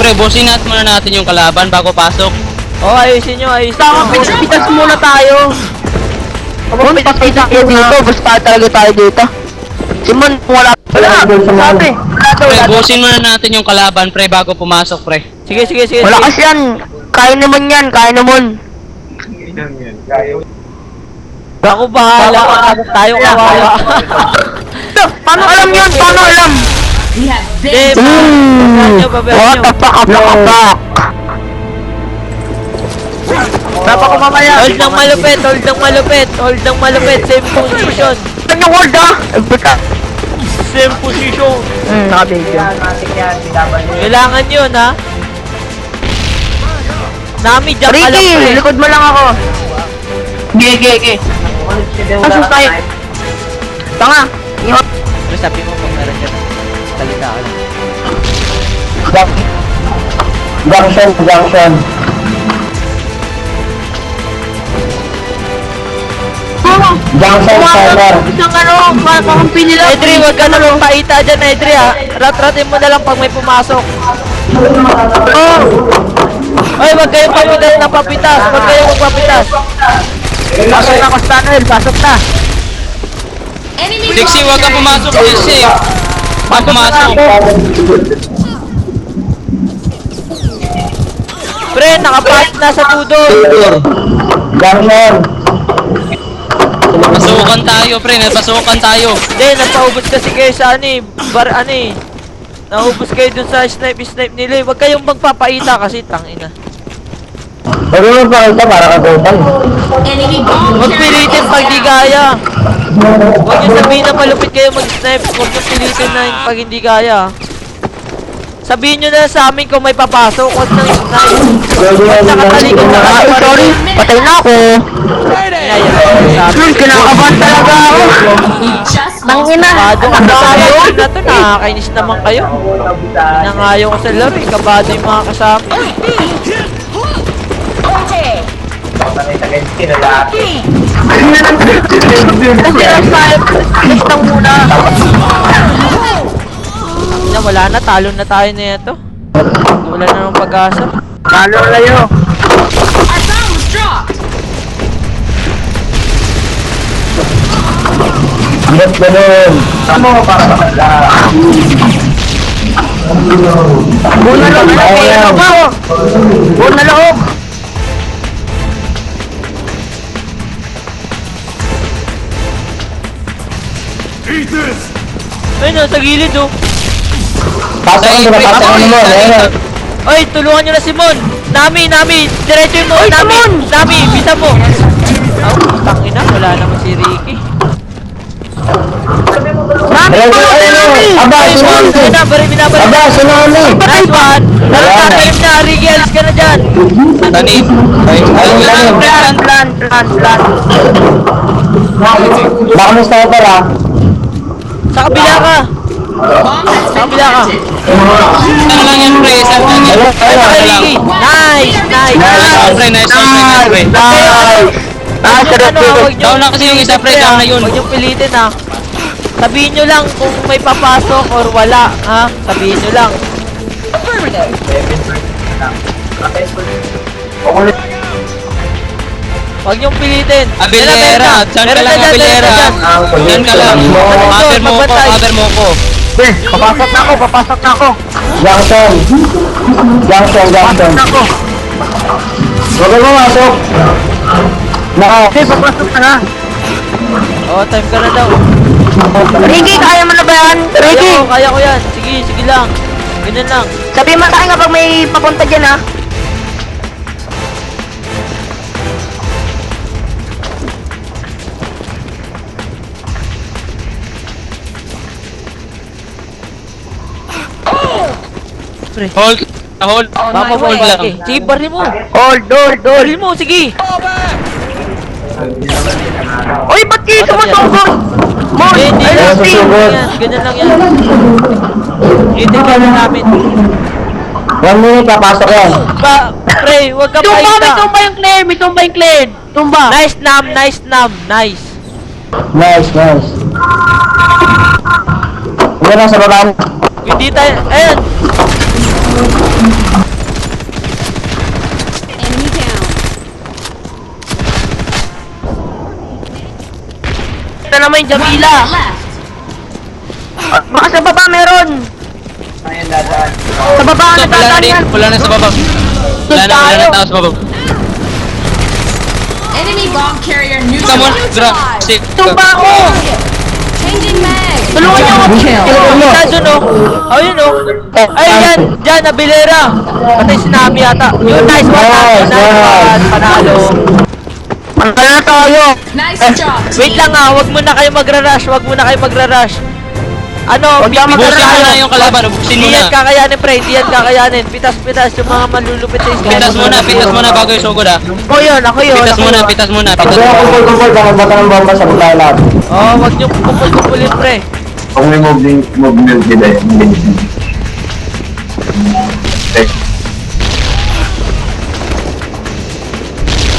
pre, bossing muna natin yung kalaban bago pasok. Oh, ayusin nyo, ayusin Baka nyo. pitas muna tayo. Kung pitas tayo dito, basta talaga tayo dito. Simon, wala sabi. Pre, bossing muna natin yung kalaban, pre, bago pumasok, pre. Sige, sige, sige. Wala kasi yan. Kaya naman yan, kaya naman. Ako bahala. Tayo kawawa. Paano alam yun? Paano alam? Dave, babayan nyo, babayan What nyo. the fuck, apak. Dapat ko mamaya. Hold ng malupit, hold ng malupit, hold ng malupit. Same position. Saan yung word ah? Same position. Nakabig yun. Kailangan yun, ha? Nami, jump ka lang, Ricky, pre. likod mo lang ako. Ge. Asus tayo. Tanga. Pero sabi mo kung meron ka na. Salita ka lang. Junction. Junction timer. Isang ano, kakampi nila. Edri, wag ka na paita dyan, Edri, ha? Rat-ratin mo na lang pag may pumasok. Oh, Ay, wag kayong papitas na papitas. Wag kayong magpapitas. pasok na Costanel, pasok na. Dixie, huwag ka pumasok, Dixie. Huwag pumasok. Pre, nakapahit na sa tudor. Junction. Pasukan tayo, pre, napasukan tayo. Hindi, nagpaubos kasi kayo sa Naubos kayo dun sa snipe nila. Huwag kayong magpapaita kasi tangina. Pero mo pa ito para katutan. Huwag pilitin pag di kaya. Huwag nyo sabihin na malupit kayo mag-snipe. Huwag nyo pilitin na pag hindi kaya. Sabihin nyo na sa amin kung may papasok. Huwag nang snipe. Huwag nakatalikod na Ay, kayo. sorry. Patay na ako. Kinakabahan talaga ako. Tangina. Kabado ka na kayo. Na to, nakakainis naman kayo. Nangayo ko sa laro. Kabado yung mga kasama. Kasi Rafael, list lang muna. Wala na. Talo na tayo na ito. Wala na ng pag-asa. Talo layo. Yes, ganun. Tama mo para makala. Una loob na kayo ba? Una loob. Ayun o, sa gilid o. Pasok mo. Ayun. Oy, tulungan nyo na si Mon! Nami! Diretso mo! Nami! Bisa mo! Oh, tangina, wala naman si Ricky. Aba, sunod. Ayun na, binabalik. Aba, sunod. Nice one! Nalatalim na, Ricky, alis ka na dyan! Tanim. Plan. Baka may sniper ah. Sa kabila ka! Isang lang yan, pre, isang lang yan. Ay, Ricky! Nice! Pre, nice one, pre. Huwag nyo, Down na kasi yung isa, pre, down na yun. Huwag nyo pilitin, ha? Sabihin nyo lang kung may papasok or wala, ha? Sabihin nyo lang. Huwag niyong pilitin. Abilera, dyan ka lang, Abilera. Dyan ka lang. Cover mo ko. Papasok na ako. Junction. Papasok na ako. Huwag mo masok. Papasok na nga. Oo, time ka na daw. Ricky, kaya mo na ba yan? Ricky! Kaya ko yan. Sige lang. Ganyan lang. Sabihin mo tayo nga pag may papunta dyan ha. Hold. Hold lang. Sige, baril mo. Hold. Baril mo, sige. Uy, ba't kayo sumasugod? Mon, Hindi I lang. love you. Ganyan lang yan. Itignan na namin. 1 minute, papasok yan. Pre, huwag ka paita. May tumba yung Claire. Tumba. Nice nam. Nice. Nice. Yan lang sa baba. Hindi tayo, ayun. naman yung Jamila. Baka sa baba meron. Sa baba So, na dadaan yan. wala na sa baba. Wala na tao sa baba. Enemy bomb carrier Come on, neutralized. grab. Stick. Tumba ako. Changing mag. Tulungan niyo ako. Isa dun oh. Oh, yun oh. Ay, yan. Diyan, nabilera. Patay si Nami yata. Yun, nice one. Nice one. Panalo. Mangkala na tayo. Nice job. Wait lang ah, wag muna kayo magra-rush. Wag muna kayo magra-rush. Ano, Wag kang Busin mo magra-rush. na yung kalaban. Busin mo Hindi yan na. kakayanin, pre. Hindi yan kakayanin. Pitas-pitas yung mga malulupit na isip. Pitas muna bago yung sugod ah. Ako yun, ako yun. Pitas ako muna, yun. pitas muna, Pag pitas kaya muna. kumpul-kumpul, baka bata ng bomba, sabot tayo lahat. Oh, wag niyo kupul-kupulin, pre. Kung may movement nila, hindi. Okay.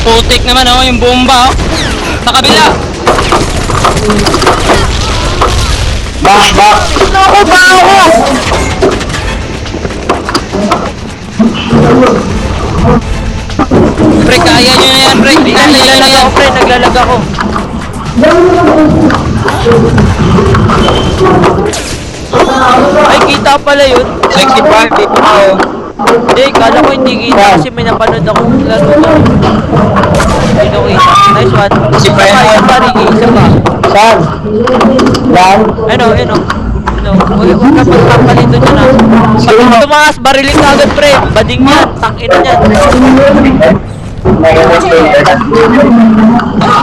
Putik naman oh, yung bomba oh. Sa kabila. Back. Ako ba ako? Pre, kaya nyo na yan, pre. Kaya nyo na Naglalag yan. ako, pre. Naglalag ako. Ay, kita pala yun. Sexy party. Hindi, kala ko hindi kita kasi may napanood ako laro doon. Hindi ko kita. Nice one. Si Isa Brian. pa, isa pa, Ricky. Isa pa. Saan? Yan. Ano. Huwag ka magpapalito dyan ah. Pag tumakas, barilin ka agad, pre. Bading yan. Tangina niyan.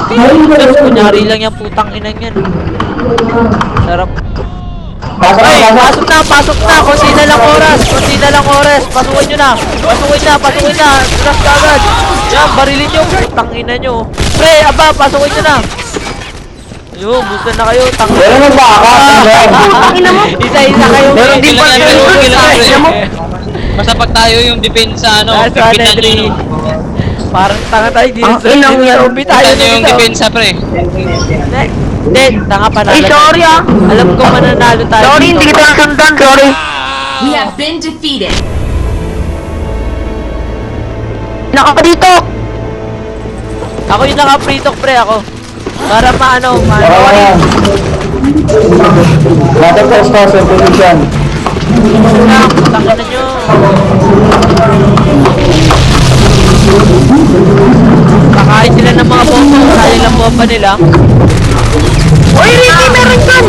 Diyos, kunyari lang yung putang inang yan. Sarap. Pasok Ay, na, pasok. pasok na. Konti na lang oras. Pasukin nyo na. Pasukin na. Trust ka agad. Yan, barilin nyo. Putang ina nyo. Pre, aba, pasukin nyo na. Ayun, booster na kayo. Tangina. Pero nagbaka. Ina mo. Isa-isa kayo. Meron din Kailangan pa yan, rin. kailangan yan. Ina mo. Basta pag tayo yung depensa, ano, Last one, pipitan nyo Henry. yung... Parang tanga tayo. Di Ang inang yan. zombie tayo Pipitan nyo yung dito. depensa, pre. Hindi, tanga panalo. Ay, sorry ah. Alam ko mananalo tayo. Sorry, dito. hindi kita nasundan. Sorry. We have been defeated. Naka pa dito. Ako yung naka-free-talk, pre, ako. Para maano, Baka yan. Water test na sa position. Tangina nyo. Kakain sila ng mga bomba. Kaya lang bomba nila. Uy, Ricky, meron dyan.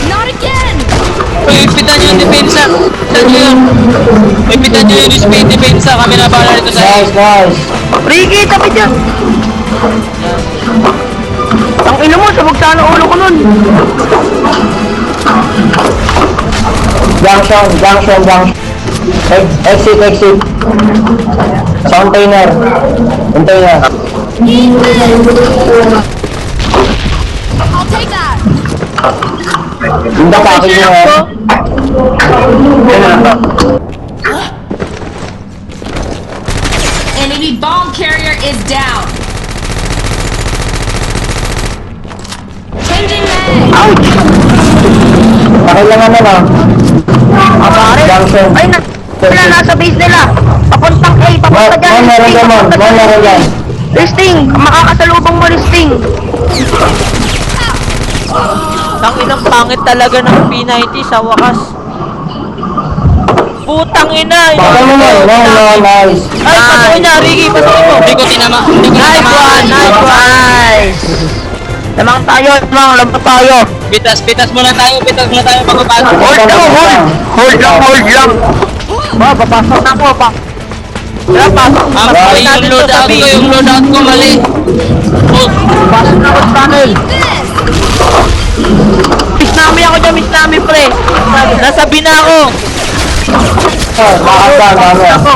Not again. Pipitan nyo yung depensa. Pipitan nyo yun. Pipitan nyo yung depensa. Kami na bahala dito sa... Nice. Ricky, tabi dyan. Ang ina mo, sabog sana ulo ko nun. Junction. Exit. Sa container. I'll take that. Yung bakaki nyo eh. Enemy bomb carrier is down. Changing mag. Ouch! Pakailangan na lang. Abare. Junction. Ay, wala nasa base nila. Papuntang A, papunta dyan. Meron dyan, Mon. Meron dyan. Listing, makakasalubong mo listing. Tanginang pangit talaga ng P90 sa wakas. Putang ina. Baka mo na. Nice. Ay, pasukin na, Ricky. Pasukin mo. Hindi ko tinama. Hindi ko Nice tinama. one. Nice! Lamang tayo, lamang tayo. Pitas muna tayo pagpapasok. Hold lang. Ba, papasok na po pa. Tara, pasok. Ang Pasok yung natin to loadout sa ko, B. yung loadout ko mali. Oh, Pasok na ako sa tunnel. Miss namin ako dyan, miss namin, pre. Nasa B na ako. Ako.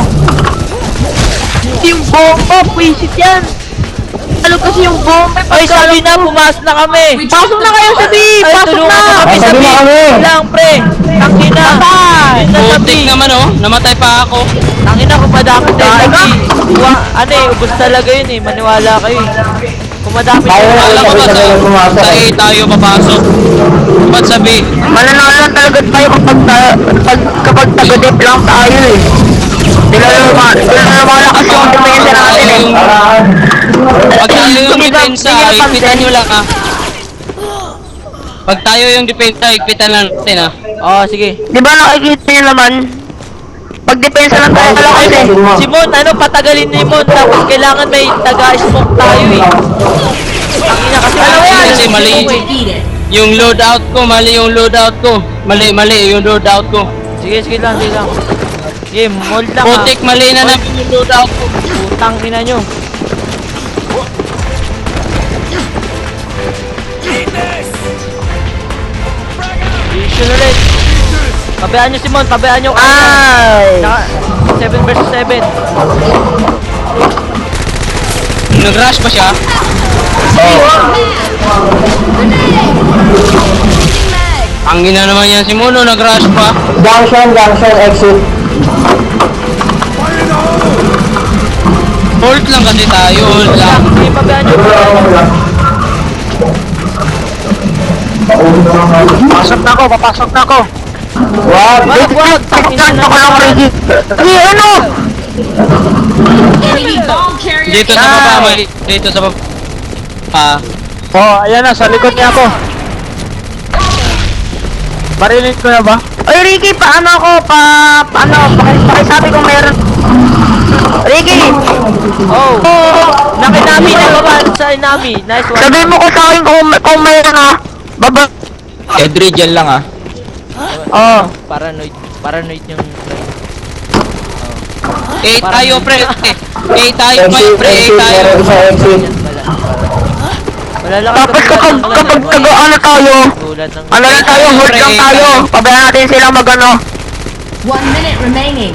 Yung bomba, pwisit yan. Ano kasi yung bomba? Ay, sabi na, pumasok na kami. Pasok na kayo sa B! Ay, Pasok tulungan na! mo kami sa Sabi B. na kami. Lang, pre. Tangina. Yun na sa B. putik naman oh. Namatay pa ako. Tangina ko madami tayo sa B. Talaga? Ano eh, ubos talaga yun eh. Maniwala kayo eh. Kung madami Tayo tayo. na. Alam ko ba sa A tayo papasok? Ba't sabi? Mananalo lang talaga tayo kapag taga-dep lang tayo eh. Sila na malakas yung depensa natin eh. Pag tayo yung depensa, ipitan nyo lang ah. Pag tayo yung depensa, higpitan lang natin ha. Oh, sige. Di ba nakikita niyo naman? Pag depensa lang tayo lang kasi. Simon, ano, patagalin ni Mon. Tapos kailangan may taga-smoke tayo eh. Tangina kasi Kasi mali. Defeated. Yung loadout ko, mali yung loadout ko. Mali yung loadout ko. Sige, sige lang, sige lang. Sige, mold lang ha. Putik, mali na naman yung loadout ko. Putang ina nyo. Issue ulit. Pabayaan nyo Simon, pabayaan nyo. Ay! 7 versus 7. Nag-rush pa siya. Ang ina naman yan si Mono, nag-rush pa. Junction, exit. Hold lang kasi tayo, hold lang. Sige, pabayaan nyo. Papasok na ako. Wag! Wag! Tangina na. Ako lang, Ricky. Ay, ano? Enemy bomb carrier Dito sa baba, mali. Dito sa baba. Oh, ayan na, sa likod niya ako. Marinig ko na ba? Oy, Ricky, paano ako? Pakisabi kung meron. Ricky! Oh! Nakinami na baba sa inami. Nice one. Sabihin mo ko sa akin kung meron ha. Baba. Edri, dyan lang ah. Oh. Paranoid yung... Tayo, pre. Tayo, pre. Tayo. Meron isa exit. Wala lang Tapos kapag ano tayo, ano lang tayo, hold lang tayo. Pabayaan natin silang magano. 1 minute remaining.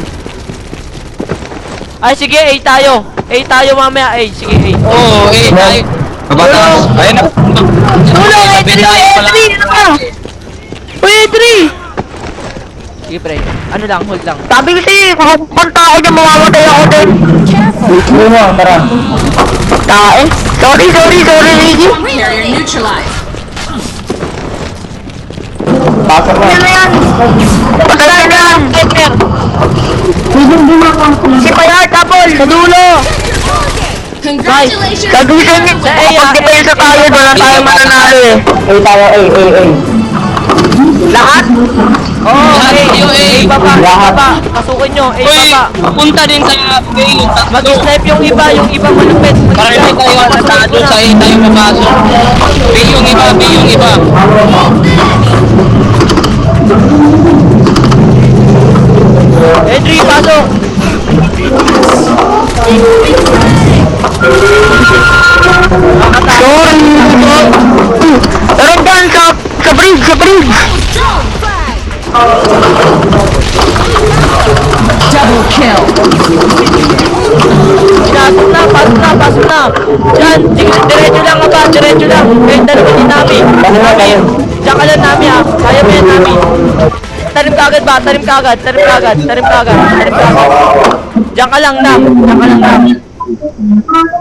Ay, sige, A tayo. A tayo mamaya. A, sige, A. Oo, tayo. Kabataas. Ayun na. Tulong, Edri! Uy, Edri! Sige, pre. Ano lang, hold lang. Sabi ko sa'yo, pupunta ako dyan, mamamatay ako din. Wait mo, tara. Tae. Sorry, Ricky. Bomb carrier neutralized. Pasok na. Ano yan? Patay na yan. Si Payar, tapol, sa dulo. Congratulations. Sagutin niyo, kapag depensa tayo, doon na tayo mananalo eh. A tayo, A. Lahat? Oh, Lahat A. tayo, A. A baba, A Lahat. baba. Pasukin nyo, A Uy, baba. punta din sa bay yung tatlo. Mag-snipe yung iba malupit. Para hindi tayo matado sa A tayo papasok. Bay yung iba. Edri, pasok. Sorry. Pero dyan, sa bridge. Double kill. Pasok na. Diyan, diretso lang ka ba? Diretso lang. Kahit dalawa din namin. Diyan ka lang namin ha. Kaya mo yan namin. Tarim ka agad ba? Tarim ka agad. Diyan ka lang na.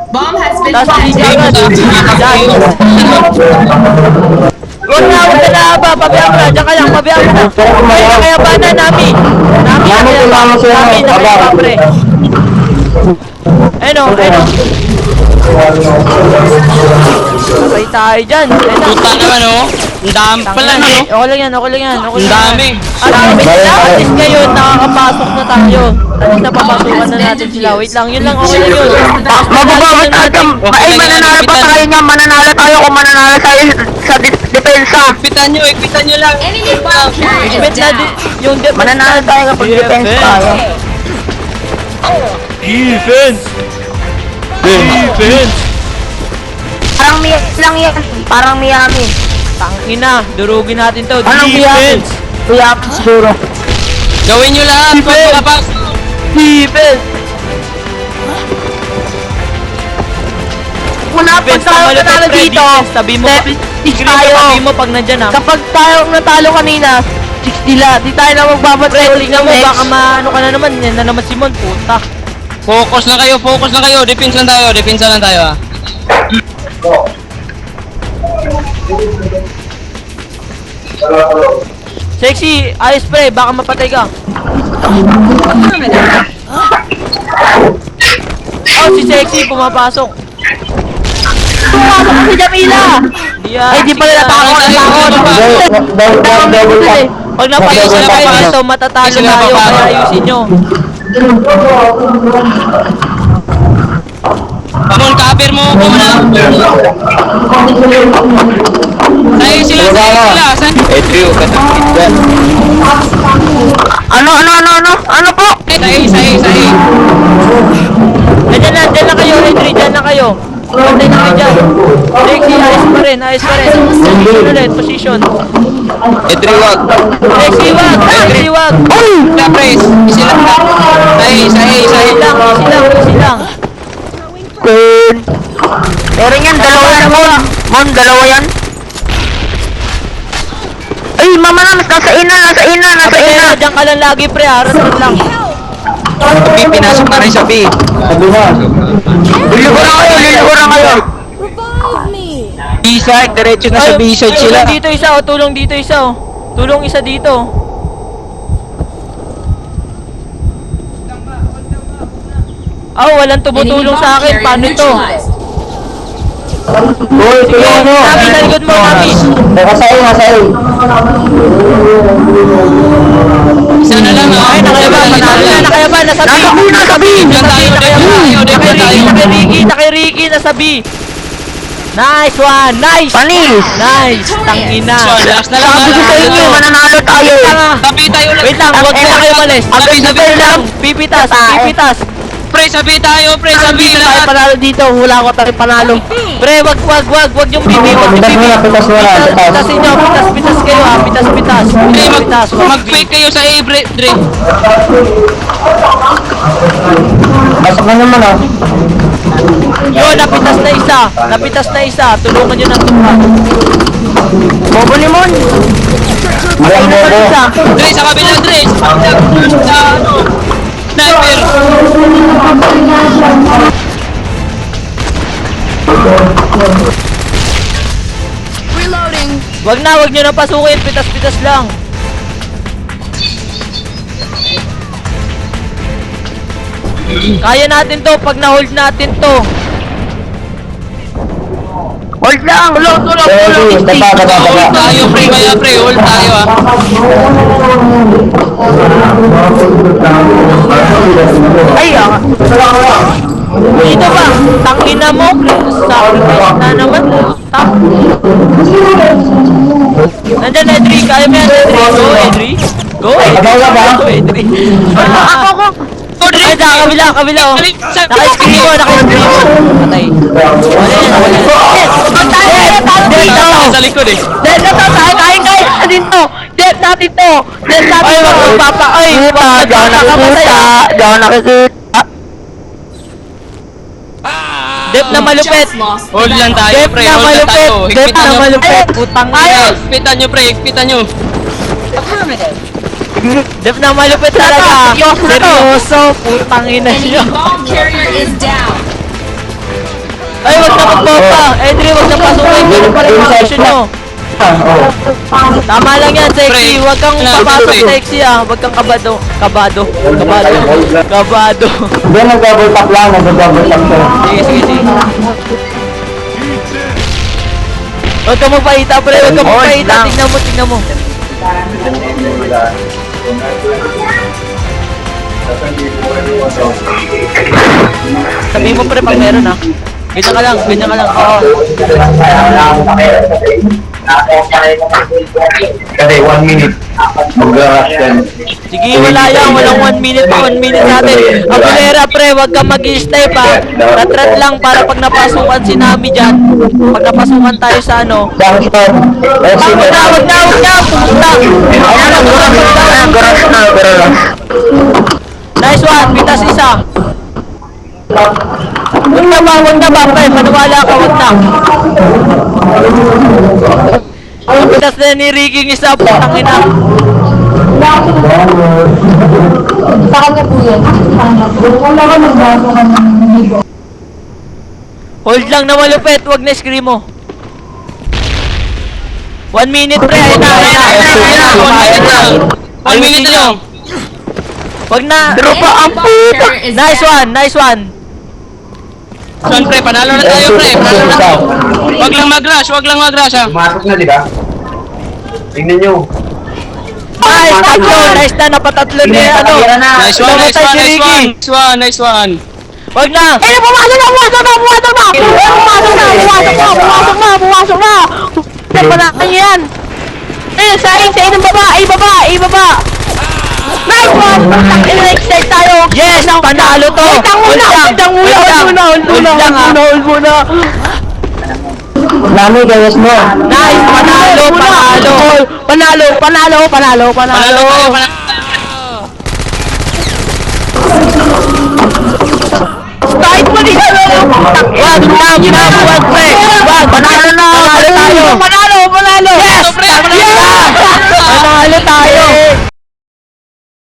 Bomb has been Tapos hindi ka planted. agad. Diyan. Huwag na ba? Pabayaan mo na. Diyan ka lang. Pabayaan mo na. Kaya ba na namin? Namin kailangan siya. Namin, pre. Ano? Sabay tayo dyan. Puta naman oh. Ang dami pala no. Okay lang yan. Ang dami. At least ngayon, nakakapasok na tayo. At least napapasukan na natin sila. Wait lang, yun lang, okay lang yun. Magbabawat natin. Ay, mananalo pa tayo nga. Mananalo tayo kung mananalo tayo sa depensa. Ikpitan nyo lang. Enemy bomb carrier is Depend na down. yung Mananalo tayo kapag depensa tayo. Defense! Parang Miami. Tangina, durugin natin to. Anong Miami? Miami siguro. Gawin nyo lahat. Pag makapasok. Defense! Wala pag Defense, tayo malupit, nanalo pre, dito. defense. Tabi mo, tayo. tabi mo pag nandyan ha. Kapag tayo natalo kanina, 60 la. Di tayo na magbabatay ulit Tingnan ng mo, next. baka maano ka na naman. Yan na naman Simon, puta. Focus lang kayo. Defense lang tayo ah. Sexy, ayos pre, baka mapatay ka. Oh, si Sexy pumapasok. Pumasok si Jamila. Ay, di pala natakot. Double pa. Pag napayos na papaso, matatalo Sila tayo. papasok. Kaya ayusin nyo. Come on, cover mo ko na. Sayo sila, sayo sila. Edrio, katakit yan. Ano po? Sayo. Dyan na kayo, Henry, dyan na kayo. Pantay na kayo dyan. Lexi, ayos pa rin. Position ulit, position. Edrio, wag. Lexi, wag. Na, press. Sila na. Easy lang. Kun. Meron yan, dalawa yan, Mon, dalawa yan. Ay, mama na, nasa ina. Diyan ka lang lagi, pre, harat lang. B, pinasok na rin sa B. Sabi na. Lilikuran kayo. B-side, diretso na sa B-side sila. Tulong dito isa, oh. Tulong isa dito. Walang tumutulong sa akin. Paano to? Boy, tulungan mo. Nami, sa likod mo, Nami. Nasa A. Isa na lang, ah. Nakaya ba? Nasa B. Nakay Ricky, nasa B. Nice one, nice. Panis. Nice, tangina. Last na lang. Sabi ko sa inyo, mananalo tayo. Sabi tayo lang. Wait lang, huwag na kayo malis. Sabi lang. Pipitas. Pre, sabi tayo, pre, sabi Dito tayo lahat. panalo dito. Wala ko tayo panalo. Pre, wag yung bibi. Pitas mo na. Pitasin nyo. Pitas kayo ha. Pitas. Pre, Pitas. mag-fake kayo sa A, Dre. Pasok na naman ah. Yun, napitas na isa. Tulungan nyo ng tuhan. Bobo ni Mon. Walang bobo. Dre, sa kabila, Dre. Sa ano. Sniper. Reloading. Wag nyo na pasukin. Pitas lang. Kaya natin to pag na-hold natin to. Hold lang. Ready, baba. Hold tayo, pre. Kaya, pre, hold tayo, ah. Ay, Dito ba? Tangina mo. Sacrifice na naman. Nandyan, Edri. Kaya mo yan, Edri. Go, Edri. Go, Edri. ako. Ay, kabila, oh. Naka-screen mo. Patay. Sa likod, eh. Dead na to, kain natin to. Dead natin to. Ay, wag magpapa. Ay, Diyan nakikita. Dep na malupit. Just lost. Hold lang tayo, Dep pre. na Hold lang malupit. tayo. Dep Higpitan na nyo. malupit. Putang ina. Higpitan nyo, pre. Higpitan nyo. Dep na malupit talaga. Seryoso. Putang ina Enemy nyo. bomb carrier is down. Ay, wag na magpopa. Edri, wag na pasukin. Ganun pa rin mga action nyo. Tama lang yan, sexy. Huwag kang papasok, sexy ah. Huwag kang kabado. Kabado. Hindi, nag-double tap lang. Nag-double tap siya. Sige. Huwag kang magpahita, pre. Huwag kang magpahita. Tingnan mo. Sabihin mo, pre, pag meron ah. Ganyan ka lang. Oo. Kasi 1 minute. Mag-rush yan. Sige, wala yan. Walang 1 minute. 1 minute natin. Abulera, pre, wag kang mag-i-step ha. Ratrat lang para pag napasukan si Nami dyan. Pag napasukan tayo sa ano. Dang stop. Let's see. Wag na. Pumunta. Garas na. Nice one. Pitas isa. Wag na ba, pre. Maniwala ka, wag na. Pitas na ni Ricky ng isa. Putang ina. Sa kanya po yan. Wala ka magbago ka ng video. Hold lang na malupit. Wag na scream mo. 1 minute, pre. Ayun na. 1 minute lang. Wag na. Enemy bomb carrier is Nice down. one. Son, pre, panalo na tayo, pre. Panalo na tayo. Wag lang mag-rush, ha. Pumasok na, di ba? Tingnan nyo. Nice, tatlo! Nice na, napatatlo ni ano. Nice one, nice one, nice one. Nice one, nice one. Wag na! Eh, pumasok na! Pumasok na! Pumasok na! Pumasok na! Pumasok na! Pumasok na! Wala na yan! Eh, sa ng baba! Baba! Nice one! Next tayo! Yes! Panalo to! Hold muna! Nami, gayos mo. Nice! Panalo! Panalo tayo, panalo. Kahit mo din! Wag pre! Wag! Panalo tayo! Panalo! Yes! Pre, panalo. Panalo tayo!